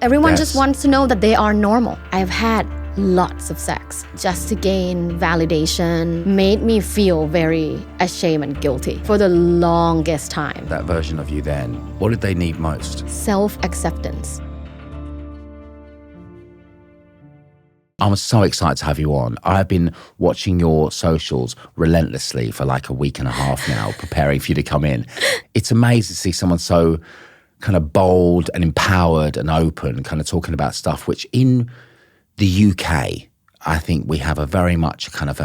Everyone just wants to know that they are normal. I've had lots of sex just to gain validation, made me feel very ashamed and guilty for the longest time. That version of you then, what did they need most? Self-acceptance. I'm so excited to have you on. I've been watching your socials relentlessly for like a week and a half now, preparing for you to come in. It's amazing to see someone so kind of bold and empowered and open, kind of talking about stuff which in the UK, I think we have a very much kind of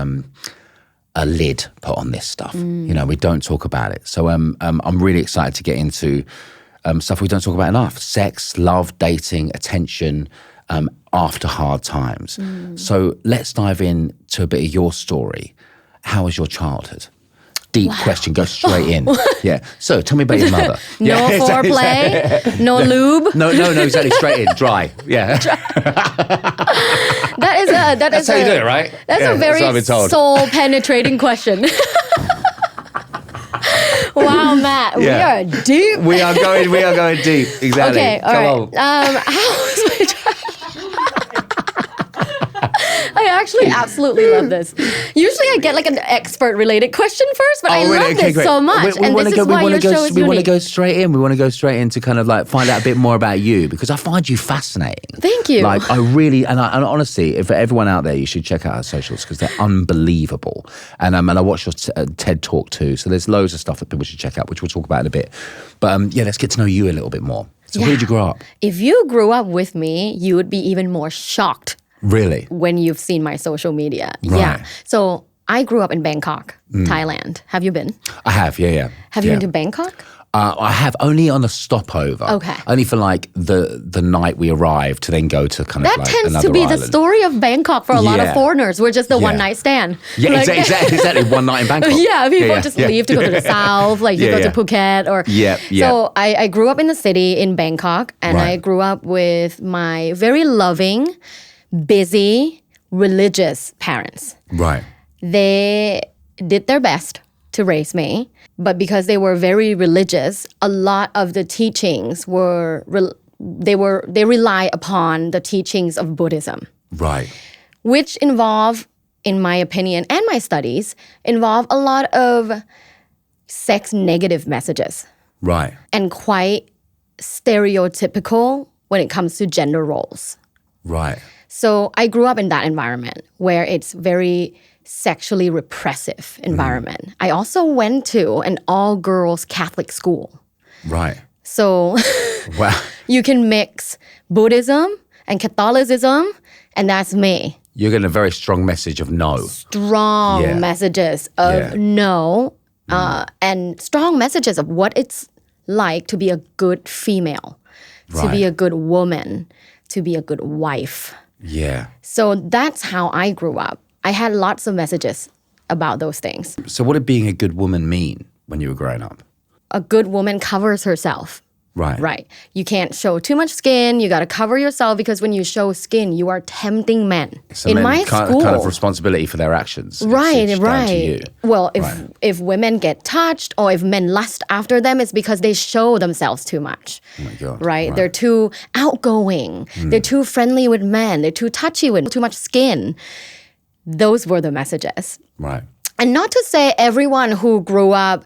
a lid put on this stuff. You know, we don't talk about it. So I'm really excited to get into stuff we don't talk about enough. Sex, love, dating, attention, after hard times. So let's dive in to a bit of your story. How was your childhood? Deep question, go straight in. Yeah. So tell me about your mother. No foreplay, no lube. No, exactly. Straight in, dry. Yeah. That's how you do it, right? That's a very soul-penetrating question. Wow, Matt, we are deep. We are going deep. Exactly. Okay, all right. How was my childhood? I actually absolutely love this. Usually I get like an expert-related question first, but I love this so much. And this is why your show is unique. We want to go straight in. We want to go straight in to kind of like find out a bit more about you because I find you fascinating. Thank you. Like I really, and honestly, for everyone out there, you should check out our socials because they're unbelievable. And I watched your TED Talk too. So there's loads of stuff that people should check out, which we'll talk about in a bit. But let's get to know you a little bit more. So where did you grow up? If you grew up with me, you would be even more shocked. Really? When you've seen my social media. Right. Yeah. So I grew up in Bangkok, Thailand. Have you been? I have, yeah. Have you been to Bangkok? I have only on a stopover. Okay. Only for like the night we arrived to then go to kind of that like tends another to be island. the story of Bangkok for a lot of foreigners. We're just the one night stand. Yeah, like, exactly. One night in Bangkok. Yeah, people just leave to go to the south, like you go to Phuket or. Yeah. So I grew up in the city in Bangkok, and I grew up with my very loving, busy, religious parents. Right. They did their best to raise me, but because they were very religious, a lot of the teachings they rely upon the teachings of Buddhism. Right. Which involve, in my opinion and my studies, involve a lot of sex negative messages. Right. And quite stereotypical when it comes to gender roles. Right. So I grew up in that environment where it's very sexually repressive environment. I also went to an all-girls Catholic school. Right. So wow. You can mix Buddhism and Catholicism, and that's me. You're getting a very strong message of no. Strong messages of no, and strong messages of what it's like to be a good female, to be a good woman, to be a good wife. Yeah. So that's how I grew up. I had lots of messages about those things. So what did being a good woman mean when you were growing up? A good woman covers herself. Right. Right. You can't show too much skin. You got to cover yourself because when you show skin, you are tempting men. So in men my school, kind of responsibility for their actions. Right, it's down to you. Well, if women get touched or if men lust after them, it's because they show themselves too much. Oh my God. Right? They're too outgoing. They're too friendly with men. They're too touchy with too much skin. Those were the messages. Right. And not to say everyone who grew up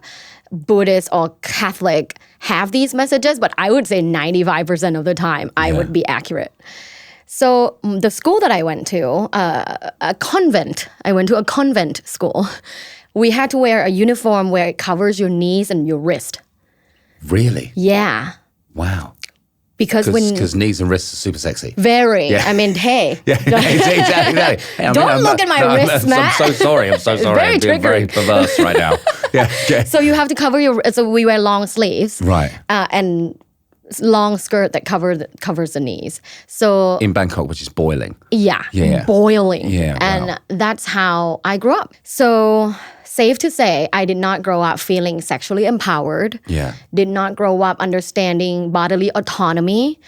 Buddhist or Catholic have these messages, but I would say 95% of the time I would be accurate. So the school that I went to, a convent, I went to a convent school. We had to wear a uniform where it covers your knees and your wrist. Really? Yeah. Wow. Because knees and wrists are super sexy. Very. Yeah. I mean, hey. Yeah, exactly. Hey, Don't look at my wrists, Matt. I'm so sorry. Very I'm being very perverse right now. Yeah. So you have to cover so we wear long sleeves. Right. And long skirt that covers the knees. So in Bangkok, which is boiling. Yeah. Boiling. Yeah. And that's how I grew up. So safe to say, I did not grow up feeling sexually empowered. Yeah. Did not grow up understanding bodily autonomy,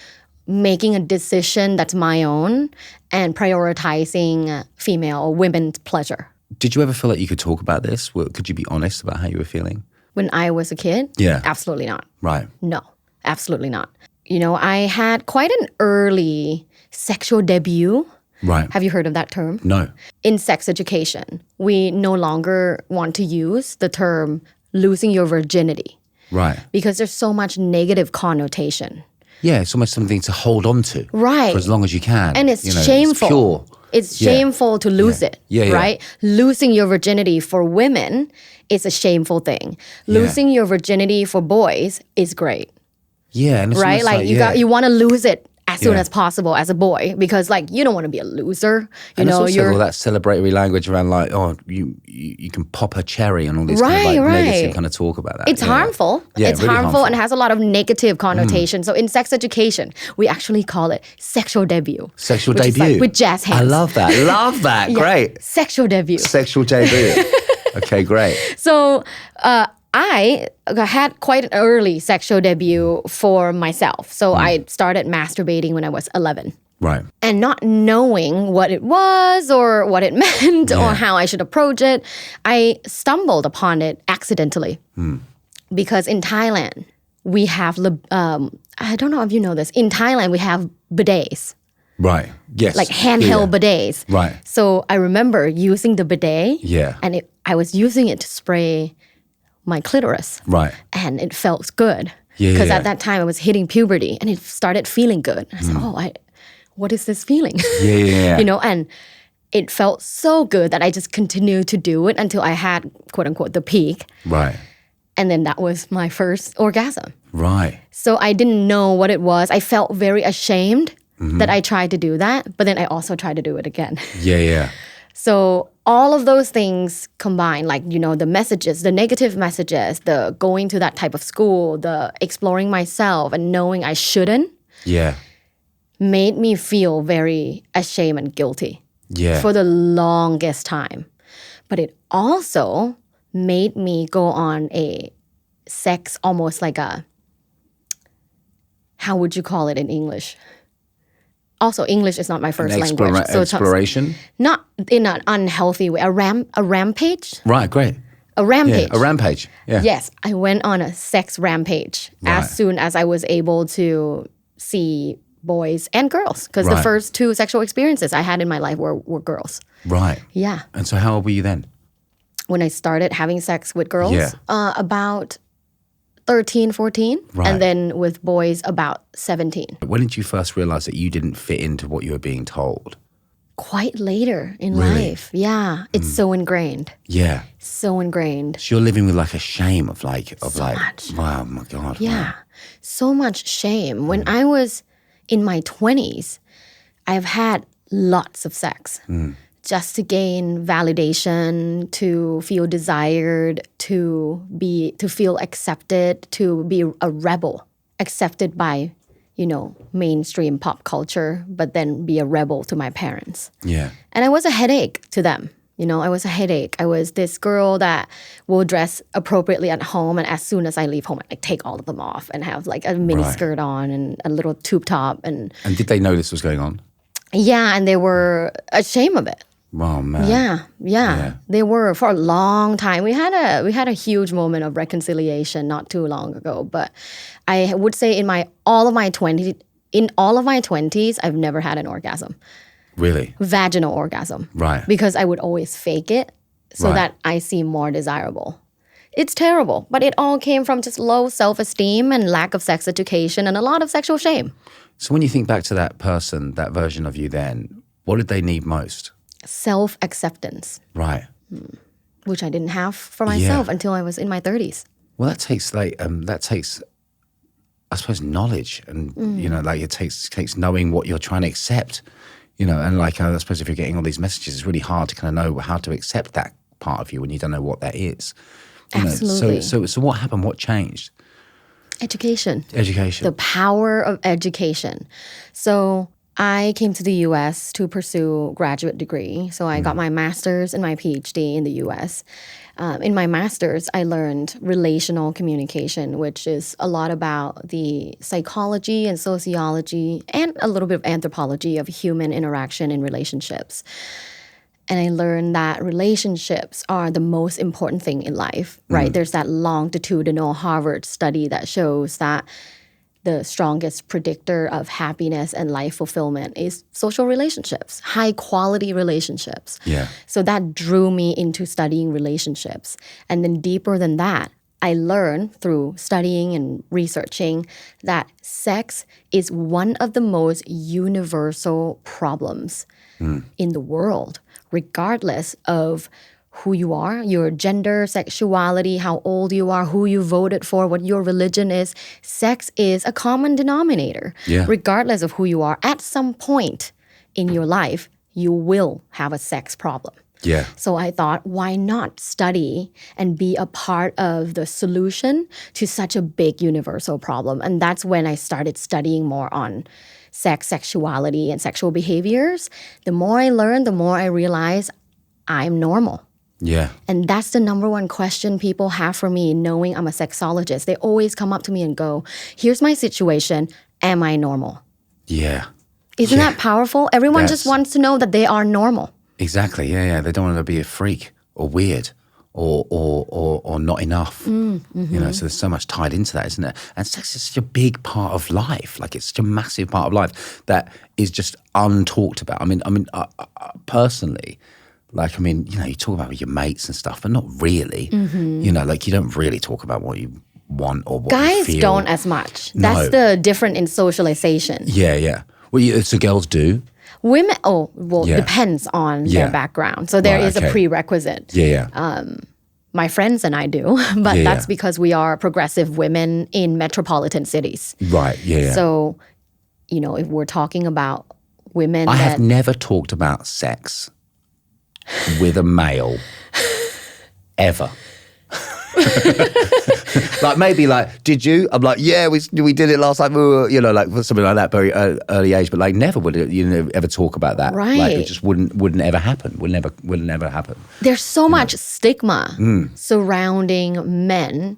making a decision that's my own, and prioritizing female or women's pleasure. Did you ever feel like you could talk about this? Could you be honest about how you were feeling? When I was a kid? Yeah. Absolutely not. Right. No, absolutely not. I had quite an early sexual debut. Right. Have you heard of that term? No. In sex education, we no longer want to use the term losing your virginity. Right. Because there's so much negative connotation. Yeah, it's almost something to hold on to. Right. For as long as you can. And it's shameful. It's pure. It's shameful to lose it, right? Losing your virginity for women is a shameful thing. Losing your virginity for boys is great. Yeah. And it's right? almost You want to lose it as soon as possible as a boy because you don't want to be a loser. And it's also all that celebratory language around you can pop a cherry and all this negative kind of talk about that. It's harmful. Yeah, it's really harmful and has a lot of negative connotation. So in sex education, we actually call it sexual debut. Sexual which debut. Is with jazz hands. I love that. Love that. Great. Sexual debut. Sexual debut. Okay, great. So I had quite an early sexual debut for myself. So I started masturbating when I was 11. Right. And not knowing what it was or what it meant or how I should approach it, I stumbled upon it accidentally. Because in Thailand, we have, I don't know if you know this, in Thailand we have bidets. Right. Yes. Like handheld bidets. Right. So I remember using the bidet. Yeah. And I was using it to spray my clitoris. Right. And it felt good. Yeah. Because at that time I was hitting puberty and it started feeling good. I said, what is this feeling? Yeah. And it felt so good that I just continued to do it until I had, quote unquote, the peak. Right. And then that was my first orgasm. Right. So I didn't know what it was. I felt very ashamed that I tried to do that, but then I also tried to do it again. Yeah. So all of those things combined, the messages, the negative messages, the going to that type of school, the exploring myself and knowing I shouldn't, made me feel very ashamed and guilty for the longest time. But it also made me go on a sex, almost like how would you call it in English? Also, English is not my first language. So exploration? Not in an unhealthy way. A rampage? Right, great. A rampage. Yeah, a rampage. Yeah. Yes, I went on a sex rampage as soon as I was able to see boys and girls. Because the first 2 sexual experiences I had in my life were girls. Right. Yeah. And so how old were you then? When I started having sex with girls, about 13, 14. Right. And then with boys, about 17. When did you first realize that you didn't fit into what you were being told? Quite later in life. Yeah. It's so ingrained. Yeah. So ingrained. So you're living with a shame of much. wow, my God. Yeah. Wow. So much shame. When I was in my 20s, I've had lots of sex. Just to gain validation, to feel desired, to feel accepted, to be a rebel, accepted by, mainstream pop culture, but then be a rebel to my parents. Yeah. And I was a headache to them. I was a headache. I was this girl that will dress appropriately at home, and as soon as I leave home, I take all of them off and have a mini skirt on and a little tube top. And did they know this was going on? Yeah, and they were ashamed of it. Oh man. Yeah. They were for a long time. We had a huge moment of reconciliation not too long ago. But I would say in all of my 20s, I've never had an orgasm. Really? Vaginal orgasm. Right. Because I would always fake it so that I seem more desirable. It's terrible, but it all came from just low self-esteem and lack of sex education and a lot of sexual shame. So when you think back to that person, that version of you then, what did they need most? Self-acceptance. Right. Which I didn't have for myself until I was in my 30s. Well, that takes I suppose knowledge and it takes knowing what you're trying to accept, and I suppose if you're getting all these messages, it's really hard to kind of know how to accept that part of you when you don't know what that is. Absolutely. So what happened? What changed? Education. The power of education. So I came to the U.S. to pursue graduate degree. So I got my master's and my PhD in the U.S. In my master's, I learned relational communication, which is a lot about the psychology and sociology and a little bit of anthropology of human interaction in relationships. And I learned that relationships are the most important thing in life, right? There's that longitudinal Harvard study that shows that the strongest predictor of happiness and life fulfillment is social relationships, high quality relationships. Yeah. So that drew me into studying relationships. And then deeper than that, I learned through studying and researching that sex is one of the most universal problems in the world, regardless of who you are, your gender, sexuality, how old you are, who you voted for, what your religion is. Sex is a common denominator. Yeah. Regardless of who you are, at some point in your life, you will have a sex problem. Yeah. So I thought, why not study and be a part of the solution to such a big universal problem? And that's when I started studying more on sex, sexuality, and sexual behaviors. The more I learned, the more I realized I'm normal. Yeah. And that's the number one question people have for me, knowing I'm a sexologist. They always come up to me and go, here's my situation. Am I normal? Yeah. Isn't that powerful? Everyone just That's- wants to know that they are normal. Exactly. Yeah. They don't want to be a freak or weird or not enough. You know, so there's so much tied into that, isn't there? And sex is such a big part of life. Like it's such a massive part of life that is just untalked about. I mean, personally, like, I mean, you know, you talk about with your mates and stuff, but not really. You know, like you don't really talk about what you want or what you Guys feel. don't as much. No. That's the difference in socialization. Yeah. Well, so girls do. Women, Yeah. depends on Yeah. their background. So there Right, is okay. a prerequisite. Yeah. My friends and I do, but Yeah, that's yeah. because we are progressive women in metropolitan cities. Right. Yeah. So, you know, if we're talking about women I that have never talked about sex with a male ever. Like maybe like, did you? I'm like, yeah, we did it last night. You know, like something like that, very early age. But like, never would ever talk about that. Right. Like, it just wouldn't ever happen. Wouldn't ever happen. there's so much stigma surrounding men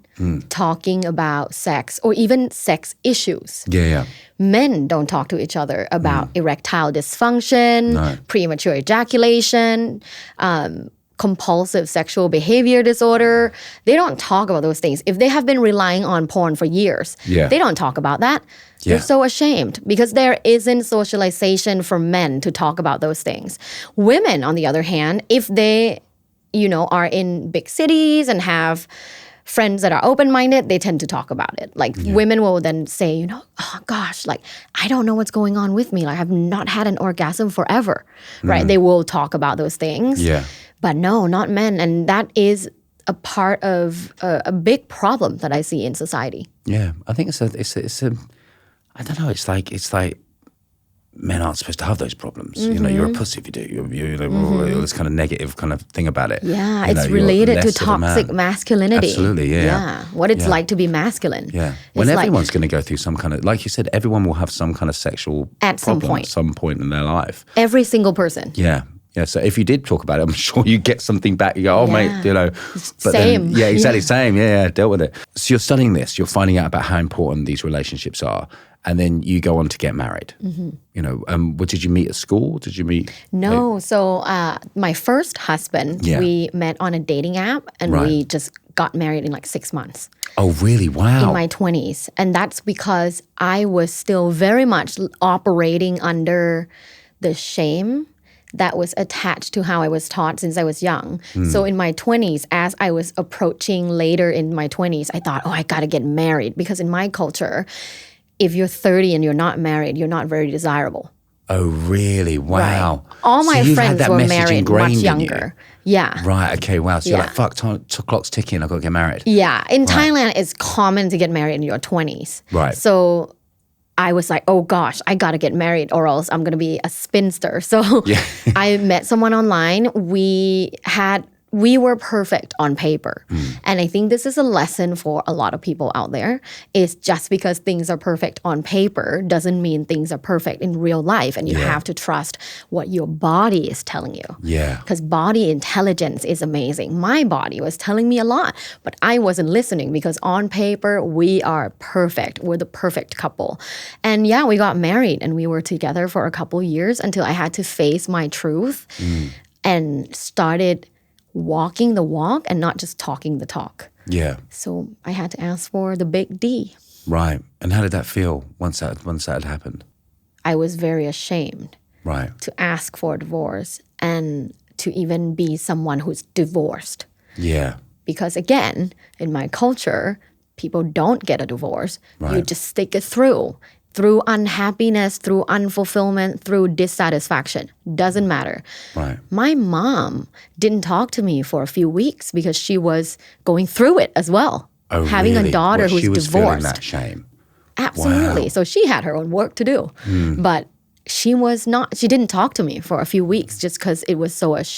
talking about sex or even sex issues. Yeah. Men don't talk to each other about erectile dysfunction, No. premature ejaculation, compulsive sexual behavior disorder. They don't talk about those things. If they have been relying on porn for years, Yeah. they don't talk about that. Yeah. They're so ashamed because there isn't socialization for men to talk about those things. Women, on the other hand, if they, you know, are in big cities and have friends that are open-minded, they tend to talk about it. Like women will then say, you know, oh gosh, like I don't know what's going on with me. Like I've not had an orgasm forever, right? They will talk about those things. Yeah. But no, not men. And that is a part of a big problem that I see in society. Yeah. I think it's a. I don't know. It's like men aren't supposed to have those problems. You know, you're a pussy if you do. You know, all this kind of negative kind of thing about it. Yeah, You know, it's you're related to less of a man. toxic masculinity. Absolutely, yeah. What it's Yeah. like to be masculine. Yeah. It's When like- everyone's going to go through some kind of, like you said, everyone will have some kind of sexual At some problem point. at some point in their life. Every single person. Yeah. Yeah. So if you did talk about it, I'm sure you get something back. You go, oh, Yeah. mate, you know. But Same. Then, yeah, exactly. Yeah. Same. Yeah. Dealt with it. So you're studying this. You're finding out about how important these relationships are. And then you go on to get married. You know, what did you meet at school? Did you meet? No. So my first husband, Yeah. we met on a dating app and Right. we just got married in like 6 months. Oh, really? Wow. In my 20s. And that's because I was still very much operating under the shame that was attached to how I was taught since I was young. So in my 20s, as I was approaching later in my 20s, I thought, oh, I got to get married. Because in my culture, if you're 30 and you're not married, you're not very desirable. Oh, really? Wow. All So my you've had friends that were message married ingrained much in you. younger. Yeah. Right. Okay. Wow. So you're Yeah. like, fuck, clock's ticking. I've got to get married. Yeah. In Thailand, it's common to get married in your 20s. Right. So I was like, oh gosh, I got to get married or else I'm going to be a spinster. So I met someone online. We were perfect on paper. And I think this is a lesson for a lot of people out there is just because things are perfect on paper doesn't mean things are perfect in real life. And you have to trust what your body is telling you. Yeah. Because body intelligence is amazing. My body was telling me a lot, but I wasn't listening because on paper, we are perfect. We're the perfect couple. And yeah, we got married and we were together for a couple years until I had to face my truth and started walking the walk and not just talking the talk. Yeah. So I had to ask for the big D. Right. And how did that feel once that had happened? I was very ashamed Right. to ask for a divorce and to even be someone who's divorced. Yeah. Because again, in my culture, people don't get a divorce. Right. You just stick it through unhappiness, through unfulfillment, through dissatisfaction. Doesn't matter. Right. My mom didn't talk to me for a few weeks because she was going through it as well. Oh, having really? a daughter who's she was divorced. Feeling that shame. Absolutely. Wow. So she had her own work to do. But she didn't talk to me for a few weeks just because it was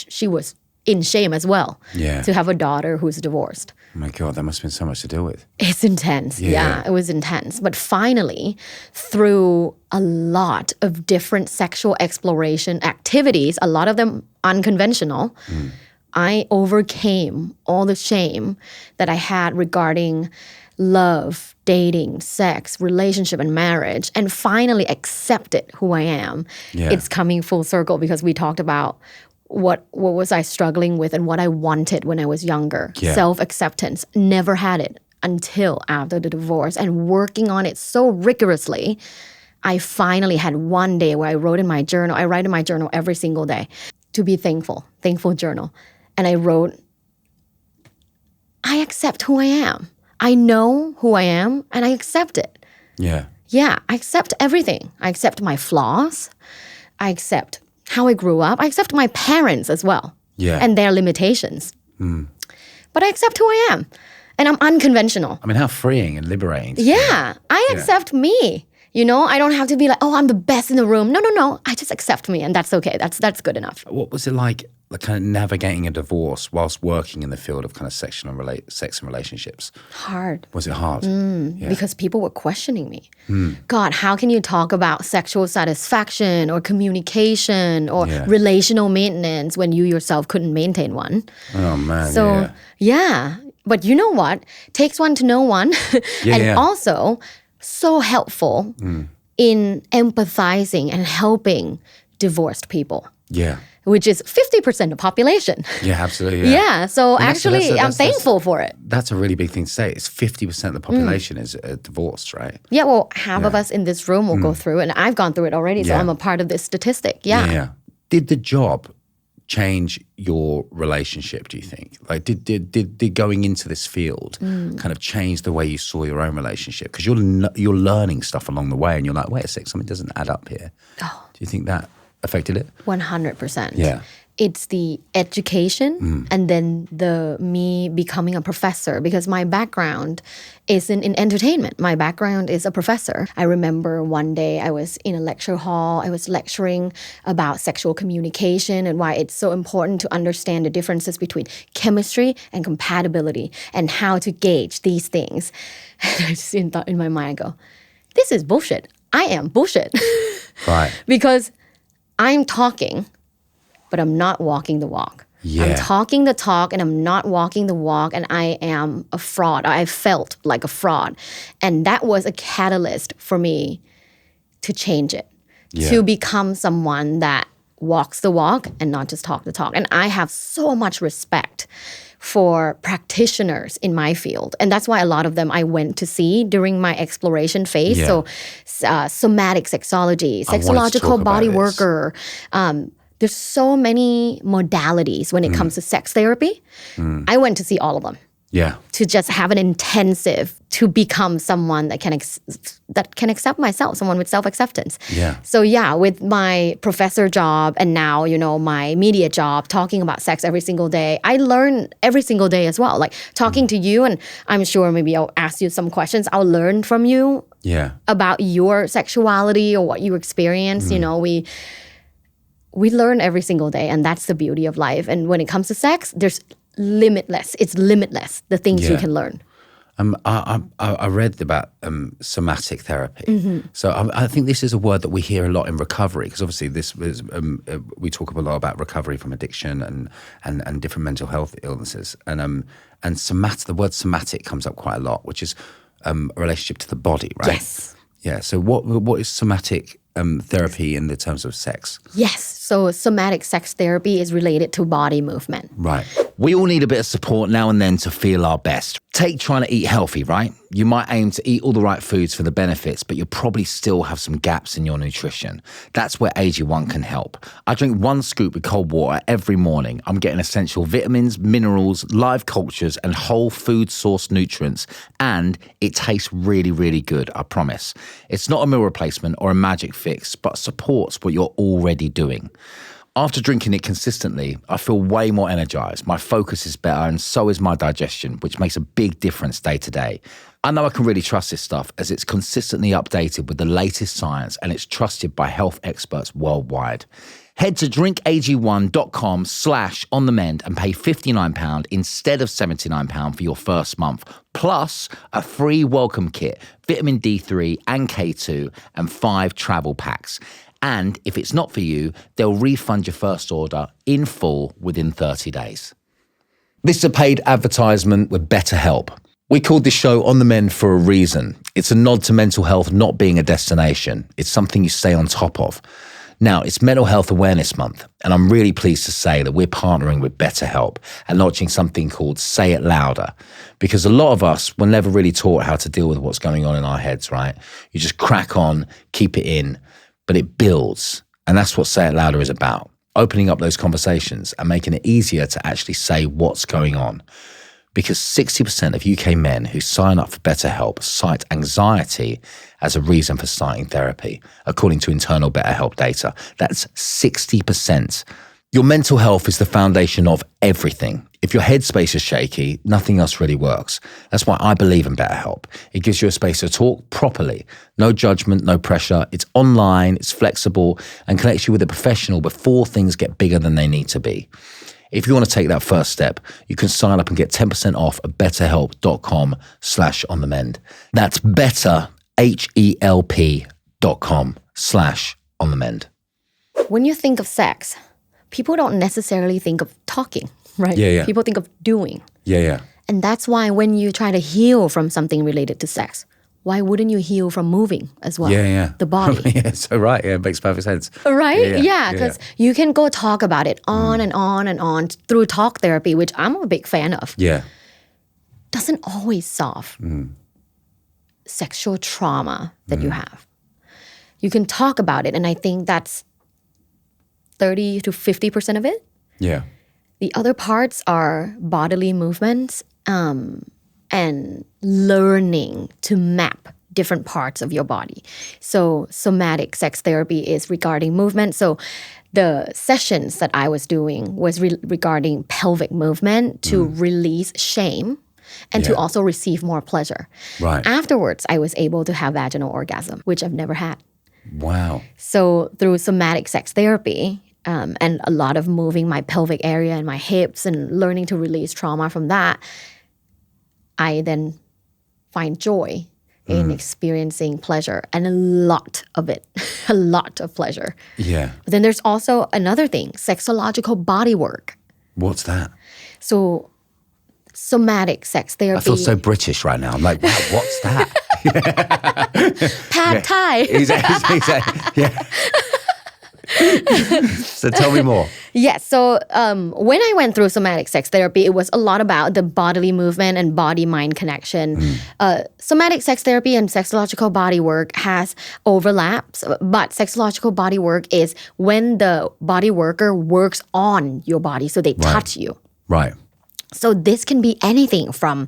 she was in shame as well. Yeah. To have a daughter who's divorced. Oh my God, that must have been so much to deal with. It's intense. Yeah, it was intense. But finally, through a lot of different sexual exploration activities, a lot of them unconventional, I overcame all the shame that I had regarding love, dating, sex, relationship, and marriage, and finally accepted who I am. Yeah. It's coming full circle because we talked about what was I struggling with and what I wanted when I was younger. Yeah. Self-acceptance. Never had it until after the divorce. And working on it so rigorously, I finally had one day where I wrote in my journal. I write in my journal every single day to be thankful journal. And I wrote, I accept who I am. I know who I am and I accept it. Yeah. Yeah, I accept everything. I accept my flaws. I accept how I grew up. I accept my parents as well. Yeah. And their limitations. But I accept who I am. And I'm unconventional. I mean, how freeing and liberating. Yeah, I accept me. You know, I don't have to be like, oh, I'm the best in the room. No. I just accept me and that's okay. That's good enough. What was it like kind of navigating a divorce whilst working in the field of kind of sex and relationships? Hard. Was it hard? Yeah. Because people were questioning me. God, how can you talk about sexual satisfaction or communication or relational maintenance when you yourself couldn't maintain one? Oh, man. So, yeah. But you know what? Takes one to know one. Also so helpful in empathizing and helping divorced people. Yeah. Which is 50% of the population. Yeah, absolutely. Yeah. So actually, I'm thankful for it. That's a really big thing to say. It's 50% of the population is divorced, right? Yeah, well, half of us in this room will go through it, and I've gone through it already, so I'm a part of this statistic. Yeah. Did the job change your relationship, do you think? Like, did going into this field kind of change the way you saw your own relationship? Because you're learning stuff along the way, and you're like, wait a sec, something doesn't add up here. Oh. Do you think that affected it? 100%. Yeah. It's the education and then me becoming a professor because my background isn't in entertainment. My background is a professor. I remember one day I was in a lecture hall. I was lecturing about sexual communication and why it's so important to understand the differences between chemistry and compatibility and how to gauge these things. And I just in my mind, I go, this is bullshit. I am bullshit. Right. Because I'm talking, but I'm not walking the walk. Yeah. I'm talking the talk and I'm not walking the walk and I am a fraud. I felt like a fraud. And that was a catalyst for me to change it, to become someone that walks the walk and not just talk the talk. And I have so much respect for practitioners in my field. And that's why a lot of them I went to see during my exploration phase. Yeah. So somatic sexology, sexological body worker. There's so many modalities when it comes to sex therapy. I went to see all of them. Yeah. To just have an intensive to become someone that can accept myself, someone with self-acceptance. Yeah. So yeah, with my professor job and now, my media job, talking about sex every single day, I learn every single day as well. Like talking to you, and I'm sure maybe I'll ask you some questions. I'll learn from you about your sexuality or what you experience. We learn every single day, and that's the beauty of life. And when it comes to sex, it's limitless, the things you can learn. I read about somatic therapy. So I think this is a word that we hear a lot in recovery, because obviously we talk a lot about recovery from addiction and different mental health illnesses. And the word somatic comes up quite a lot, which is a relationship to the body, right? Yes. Yeah. So what is somatic therapy in the terms of sex? Yes. So somatic sex therapy is related to body movement. Right. We all need a bit of support now and then to feel our best. Take trying to eat healthy, right? You might aim to eat all the right foods for the benefits, but you'll probably still have some gaps in your nutrition. That's where AG1 can help. I drink 1 scoop with cold water every morning. I'm getting essential vitamins, minerals, live cultures, and whole food source nutrients. And it tastes really, really good, I promise. It's not a meal replacement or a magic fix, but supports what you're already doing. After drinking it consistently, I feel way more energized. My focus is better and so is my digestion, which makes a big difference day to day. I know I can really trust this stuff as it's consistently updated with the latest science and it's trusted by health experts worldwide. Head to drinkag1.com/onthemend and pay £59 instead of £79 for your first month, plus a free welcome kit, vitamin D3 and K2, and 5 travel packs. And if it's not for you, they'll refund your first order in full within 30 days. This is a paid advertisement with BetterHelp. We called this show On the Mend for a reason. It's a nod to mental health not being a destination. It's something you stay on top of. Now, it's Mental Health Awareness Month, and I'm really pleased to say that we're partnering with BetterHelp and launching something called Say It Louder, because a lot of us were never really taught how to deal with what's going on in our heads, right? You just crack on, keep it in, but it builds. And that's what Say It Louder is about, opening up those conversations and making it easier to actually say what's going on. Because 60% of UK men who sign up for BetterHelp cite anxiety as a reason for starting therapy, according to internal BetterHelp data. That's 60%. Your mental health is the foundation of everything. If your headspace is shaky, nothing else really works. That's why I believe in BetterHelp. It gives you a space to talk properly. No judgment, no pressure. It's online, it's flexible, and connects you with a professional before things get bigger than they need to be. If you want to take that first step, you can sign up and get 10% off at betterhelp.com/onthemend. That's betterhelp.com/onthemend. When you think of sex, people don't necessarily think of talking, right? Yeah. People think of doing. Yeah. And that's why when you try to heal from something related to sex, why wouldn't you heal from moving as well? Yeah. The body. Yeah, so right. Yeah, it makes perfect sense. Right? Yeah, because you can go talk about it on and on and on through talk therapy, which I'm a big fan of. Yeah. Doesn't always solve sexual trauma that you have. You can talk about it, and I think that's 30 to 50% of it. Yeah. The other parts are bodily movements and learning to map different parts of your body. So somatic sex therapy is regarding movement. So the sessions that I was doing was regarding pelvic movement to release shame and to also receive more pleasure. Right. Afterwards, I was able to have vaginal orgasm, which I've never had. Wow. So through somatic sex therapy, and a lot of moving my pelvic area and my hips and learning to release trauma from that, I then find joy in experiencing pleasure, and a lot of it, a lot of pleasure. Yeah. But then there's also another thing, sexological body work. What's that? So somatic sex therapy. I feel so British right now. I'm like, wow, what's that? Pad Thai. Exactly. Yeah. So tell me more. Yes. So when I went through somatic sex therapy, it was a lot about the bodily movement and body-mind connection. Somatic sex therapy and sexological body work has overlaps, but sexological body work is when the body worker works on your body, so they touch you. Right. So this can be anything from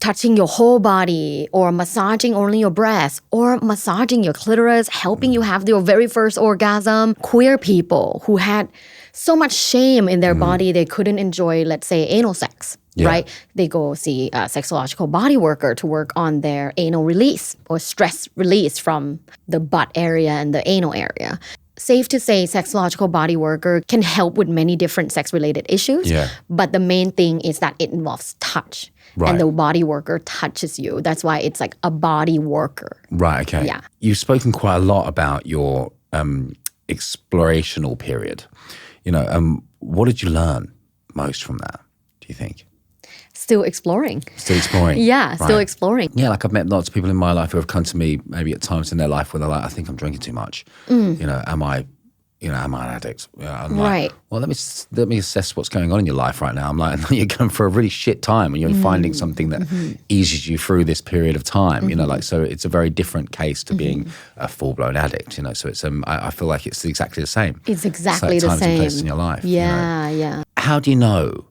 touching your whole body or massaging only your breasts or massaging your clitoris, helping you have your very first orgasm. Queer people who had so much shame in their body they couldn't enjoy, let's say, anal sex, right? They go see a sexological body worker to work on their anal release or stress release from the butt area and the anal area. Safe to say, sexological body worker can help with many different sex-related issues, but the main thing is that it involves touch. Right. And the body worker touches you. That's why it's like a body worker. Right, okay. Yeah. You've spoken quite a lot about your explorational period. You know, what did you learn most from that, do you think? Still exploring. Still exploring. Yeah, still exploring. Yeah, like I've met lots of people in my life who have come to me maybe at times in their life where they're like, I think I'm drinking too much. You know, am I an addict? I'm like, Right. well, let me assess what's going on in your life right now. I'm like, you're going for a really shit time and you're finding something that eases you through this period of time, so it's a very different case to being a full-blown addict, so it's, I feel like it's exactly the same. It's exactly like the times same. and places in your life. Yeah, yeah. How do you know?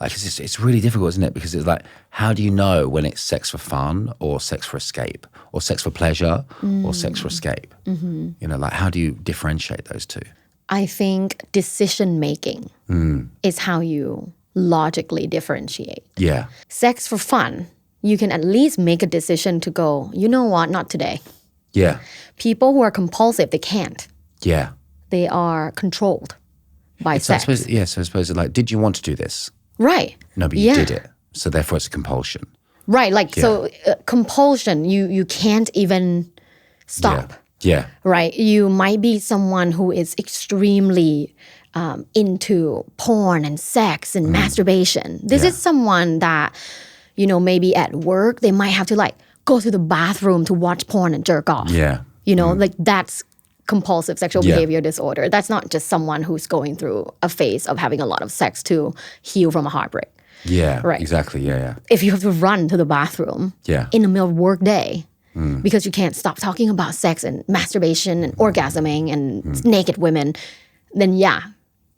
Like, it's really difficult, isn't it? Because it's like, how do you know when it's sex for fun or sex for escape or sex for pleasure or sex for escape? Like, how do you differentiate those two? I think decision making is how you logically differentiate. Yeah. Sex for fun, you can at least make a decision to go, you know what, not today. Yeah. People who are compulsive, they can't. Yeah. They are controlled by So I sex. suppose, like, did you want to do this? Right. No, but you did it. So therefore it's a compulsion. Right. Like, so compulsion, you can't even stop. Yeah. Right. You might be someone who is extremely into porn and sex and masturbation. This is someone that, maybe at work, they might have to like go to the bathroom to watch porn and jerk off. Yeah. Like that's compulsive sexual behavior disorder. That's not just someone who's going through a phase of having a lot of sex to heal from a heartbreak. Yeah. Right. Exactly. Yeah. If you have to run to the bathroom in the middle of work day because you can't stop talking about sex and masturbation and orgasming and naked women, then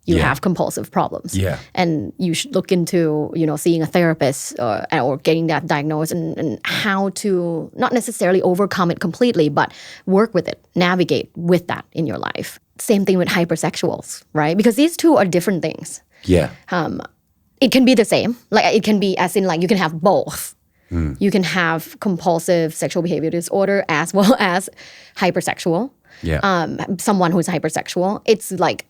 you have compulsive problems. Yeah. And you should look into, seeing a therapist or getting that diagnosed and how to not necessarily overcome it completely, but work with it, navigate with that in your life. Same thing with hypersexuals, right? Because these two are different things. Yeah. It can be the same. Like it can be as in like you can have both. You can have compulsive sexual behavior disorder as well as hypersexual. Yeah. Someone who's hypersexual. It's like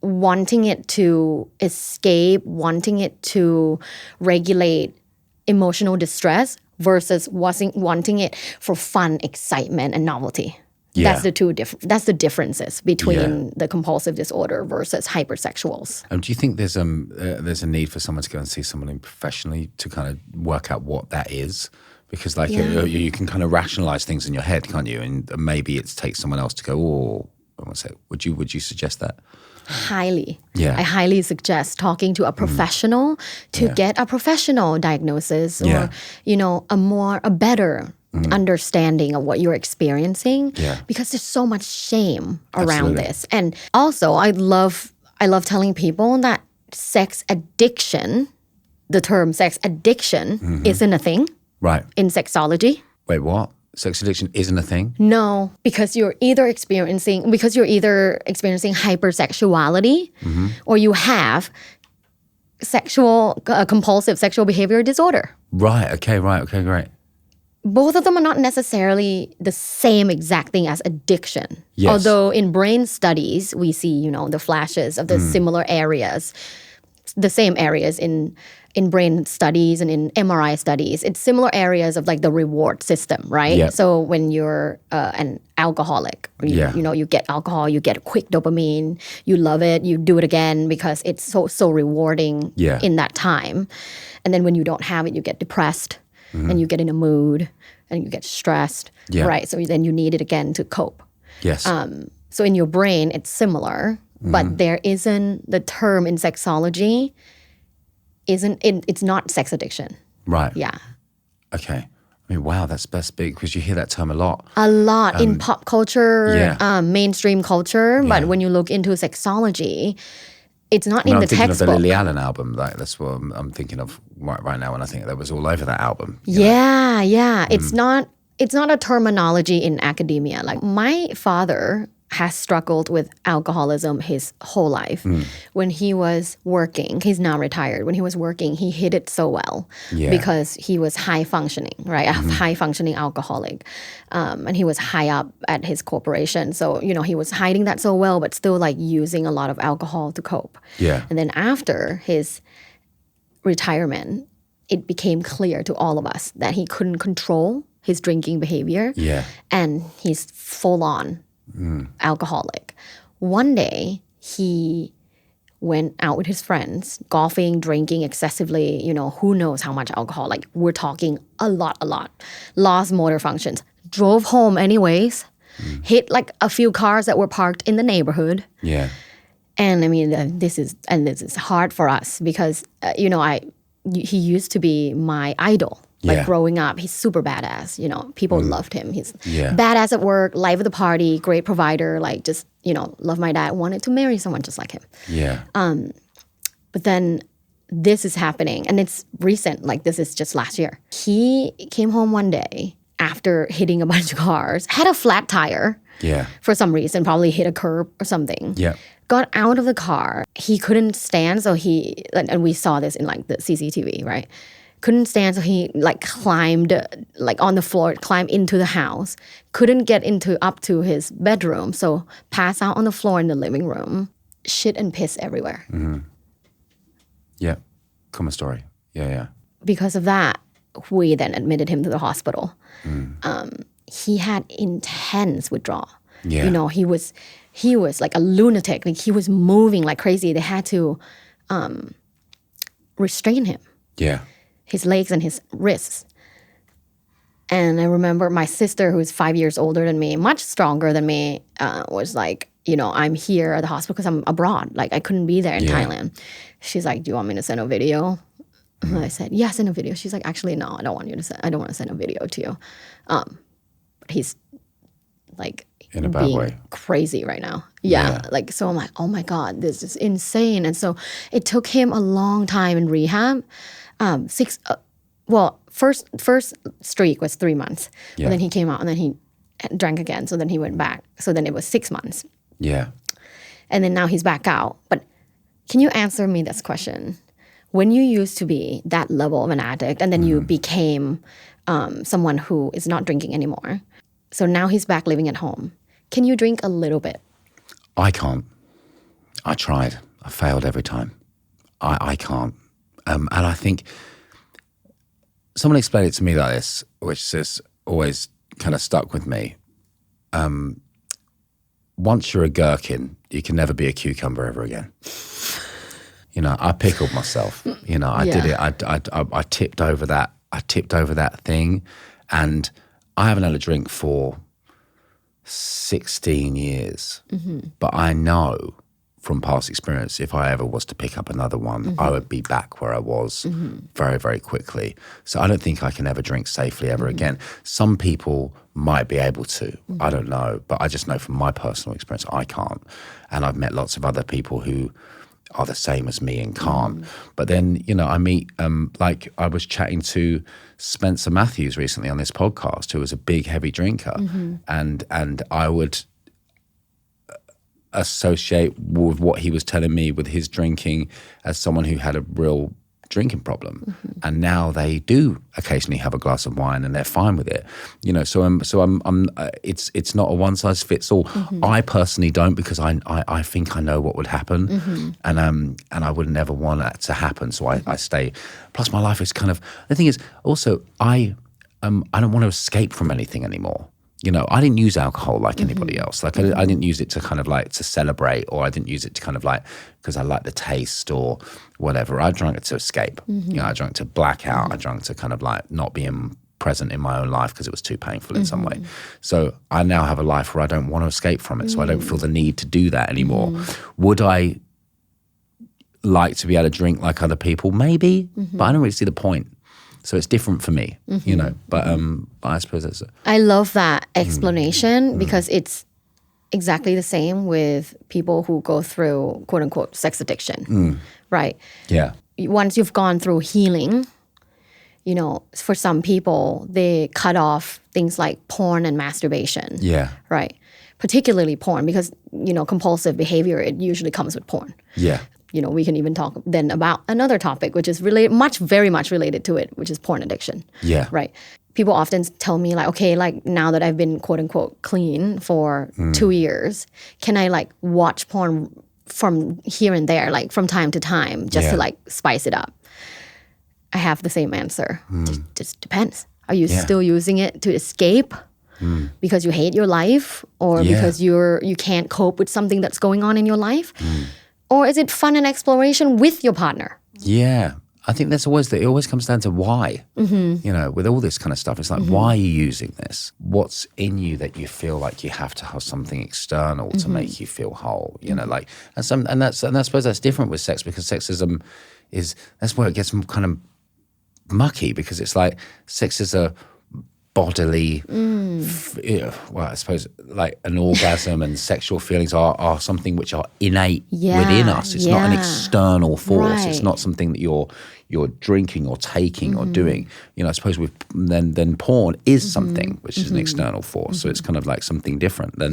wanting it to escape, wanting it to regulate emotional distress versus wanting it for fun, excitement, and novelty. Yeah. That's the differences between the compulsive disorder versus hypersexuals. Do you think there's a need for someone to go and see someone professionally to kind of work out what that is? Because like you can kind of rationalize things in your head, can't you? And maybe it takes someone else to go, oh, I want to say, would you suggest that? Highly. Yeah. I highly suggest talking to a professional to get a professional diagnosis or, a better understanding of what you're experiencing. Yeah. Because there's so much shame around this. And also I love telling people that sex addiction, the term sex addiction isn't a thing. Right. In sexology. Wait, what? Sex addiction isn't a thing? No, because you're either experiencing hypersexuality or you have compulsive sexual behavior disorder. Right. Okay, great. Both of them are not necessarily the same exact thing as addiction. Yes. Although in brain studies, we see, the flashes of the similar areas, the same areas in brain studies and in MRI studies. It's similar areas of like the reward system, right? Yep. So when you're an alcoholic, you get alcohol, you get a quick dopamine, you love it, you do it again because it's so rewarding in that time. And then when you don't have it, you get depressed and you get in a mood and you get stressed, right? So then you need it again to cope. Yes. So in your brain, it's similar, but there isn't the term in sexology. It's not sex addiction. Right. Yeah. Okay. I mean, wow, that's big because you hear that term a lot. A lot in pop culture, mainstream culture. But when you look into sexology, it's not in the textbook. I'm thinking of the Lily Allen album. Like that's what I'm thinking of right now. And I think that was all over that album. Yeah. It's not a terminology in academia. Like my father has struggled with alcoholism his whole life. When he was working, he's now retired. When he was working, he hid it so well because he was high functioning, right? A high functioning alcoholic. And he was high up at his corporation. So, he was hiding that so well, but still like using a lot of alcohol to cope. Yeah. And then after his retirement, it became clear to all of us that he couldn't control his drinking behavior. Yeah. And he's full on alcoholic. One day, he went out with his friends, golfing, drinking excessively, who knows how much alcohol. Like, we're talking a lot. Lost motor functions. Drove home anyways, hit like a few cars that were parked in the neighborhood. Yeah. And I mean, this is hard for us because, he used to be my idol. Like growing up, he's super badass. People loved him. He's badass at work, life of the party, great provider. Like just love my dad. Wanted to marry someone just like him. Yeah. But then this is happening, and it's recent. Like this is just last year. He came home one day after hitting a bunch of cars, had a flat tire. Yeah. For some reason, probably hit a curb or something. Yeah. Got out of the car. He couldn't stand, so and we saw this in like the CCTV, right? Couldn't stand, so he like climbed like on the floor, climbed into the house. Couldn't get up to his bedroom, so passed out on the floor in the living room. Shit and piss everywhere. Mm-hmm. Yeah, common story. Yeah. Because of that, we then admitted him to the hospital. He had intense withdrawal. Yeah. He was like a lunatic. Like he was moving like crazy. They had to restrain him. Yeah. His legs and his wrists. And I remember my sister, who's 5 years older than me, much stronger than me, was like, I'm here at the hospital because I'm abroad. Like I couldn't be there in Thailand. She's like, do you want me to send a video? And I said, yeah, send a video. She's like, actually, no, I don't want to send a video to you. But he's like in a bad way, crazy right now. Yeah. Like, so I'm like, oh my God, this is insane. And so it took him a long time in rehab. First streak was 3 months. Yeah. But then he came out and then he drank again. So then he went back. So then it was 6 months. Yeah. And then now he's back out. But can you answer me this question? When you used to be that level of an addict and then you became someone who is not drinking anymore. So now he's back living at home. Can you drink a little bit? I can't. I tried. I failed every time. I can't. And I think someone explained it to me like this, which has always kind of stuck with me. Once you're a gherkin, you can never be a cucumber ever again. I pickled myself. I did it. I tipped over that. I tipped over that thing, and I haven't had a drink for 16 years. But I know from past experience, if I ever was to pick up another one, I would be back where I was very, very quickly. So I don't think I can ever drink safely ever again. Some people might be able to. I don't know. But I just know from my personal experience, I can't. And I've met lots of other people who are the same as me and can't. But then, I meet, like I was chatting to Spencer Matthews recently on this podcast, who was a big, heavy drinker. And I would associate with what he was telling me with his drinking as someone who had a real drinking problem. And now they do occasionally have a glass of wine and they're fine with it. So I'm it's not a one size fits all. I personally don't, because I think I know what would happen. And I would never want that to happen. So I stay. Plus my life is kind of, the thing is also I don't want to escape from anything anymore. I didn't use alcohol like anybody else. Like I didn't use it to kind of like to celebrate, or I didn't use it to kind of like because I like the taste or whatever. I drank it to escape. I drank to black out. I drank to kind of like not being present in my own life because it was too painful in some way. So I now have a life where I don't want to escape from it. So I don't feel the need to do that anymore. Would I like to be able to drink like other people? Maybe, but I don't really see the point. So it's different for me, but I suppose that's it. I love that explanation because it's exactly the same with people who go through quote unquote sex addiction, right? Yeah. Once you've gone through healing, for some people, they cut off things like porn and masturbation. Yeah. Right. Particularly porn because, compulsive behavior, it usually comes with porn. Yeah. We can even talk then about another topic, which is very much related to it, which is porn addiction. Yeah. Right. People often tell me like, okay, like now that I've been quote unquote clean for 2 years, can I like watch porn from here and there, like from time to time, just to like spice it up? I have the same answer. Just depends. Are you still using it to escape because you hate your life, or because you can't cope with something that's going on in your life? Or is it fun and exploration with your partner? Yeah. I think it always comes down to why, you know, with all this kind of stuff. It's like, why are you using this? What's in you that you feel like you have to have something external to make you feel whole, you know, like, and I suppose that's different with sex, because sexism that's where it gets kind of mucky, because it's like sex is a bodily, well, I suppose like an orgasm and sexual feelings are something which are innate within us. It's not an external force. It's not something that you're drinking or taking or doing. You know, I suppose then porn is something which is an external force. So it's kind of like something different than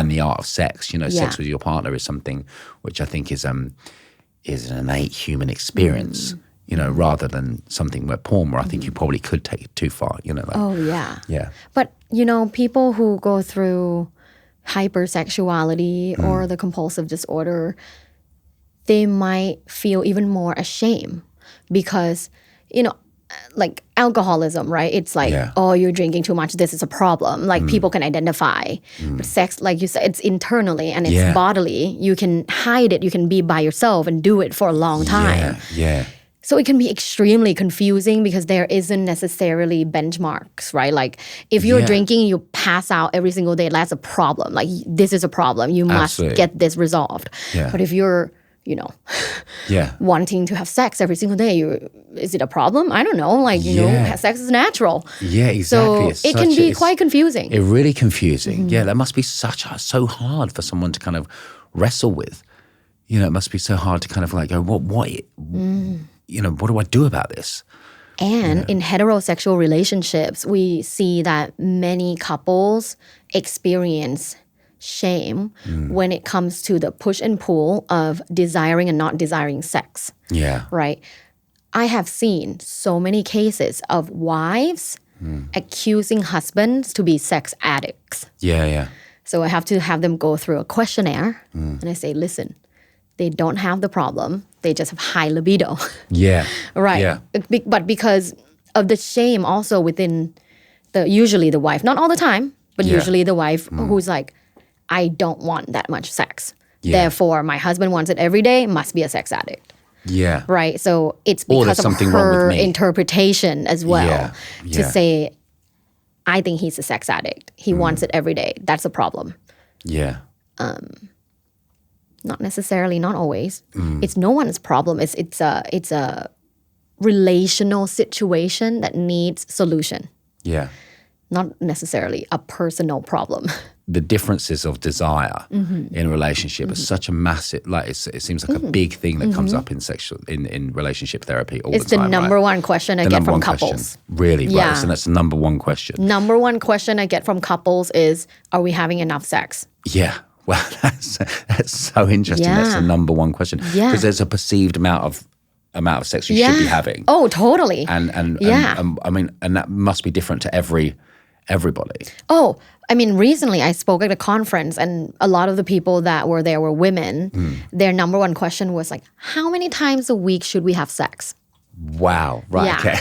the art of sex. You know, sex with your partner is something which I think is an innate human experience. You know, rather than something where I think you probably could take it too far, you know. Like, yeah. But, you know, people who go through hypersexuality or the compulsive disorder, they might feel even more ashamed because, you know, like alcoholism, right? It's like, oh, you're drinking too much. This is a problem. Like people can identify. But sex, like you said, it's internally and it's bodily. You can hide it. You can be by yourself and do it for a long time. Yeah. So it can be extremely confusing because there isn't necessarily benchmarks, right? Like if you're drinking, you pass out every single day, that's a problem. Like this is a problem. You must get this resolved. But if you're, you know, wanting to have sex every single day, is it a problem? I don't know. Like, you know, sex is natural. Yeah, exactly. So it can be quite confusing. It's really confusing. Yeah, that must be so hard for someone to kind of wrestle with. You know, it must be so hard to kind of like go, you know, what do I do about this? And in heterosexual relationships, we see that many couples experience shame when it comes to the push and pull of desiring and not desiring sex. Yeah. Right? I have seen so many cases of wives accusing husbands to be sex addicts. Yeah. So I have to have them go through a questionnaire and I say, listen, they don't have the problem. They just have high libido. Yeah. Right. Yeah. But because of the shame also within usually the wife, not all the time, but usually the wife who's like, I don't want that much sex. Therefore, my husband wants it every day, must be a sex addict. Yeah. Right. So it's because of her interpretation as well to say, I think he's a sex addict. He wants it every day. That's a problem. Yeah. Not necessarily, not always. It's no one's problem. It's a relational situation that needs solution. Yeah. Not necessarily a personal problem. The differences of desire in a relationship is such a massive, like it seems like a big thing that comes up in relationship therapy all the time. It's the number one question I get from couples. Really, right? So that's the number one question. Number one question I get from couples is, are we having enough sex? Yeah. Well, that's so interesting. That's the number one question. Because there's a perceived amount of sex you should be having. Oh, totally. And I mean, and that must be different to everybody. Oh, I mean, recently I spoke at a conference and a lot of the people that were there were women. Their number one question was like, how many times a week should we have sex? Wow. Right. Okay.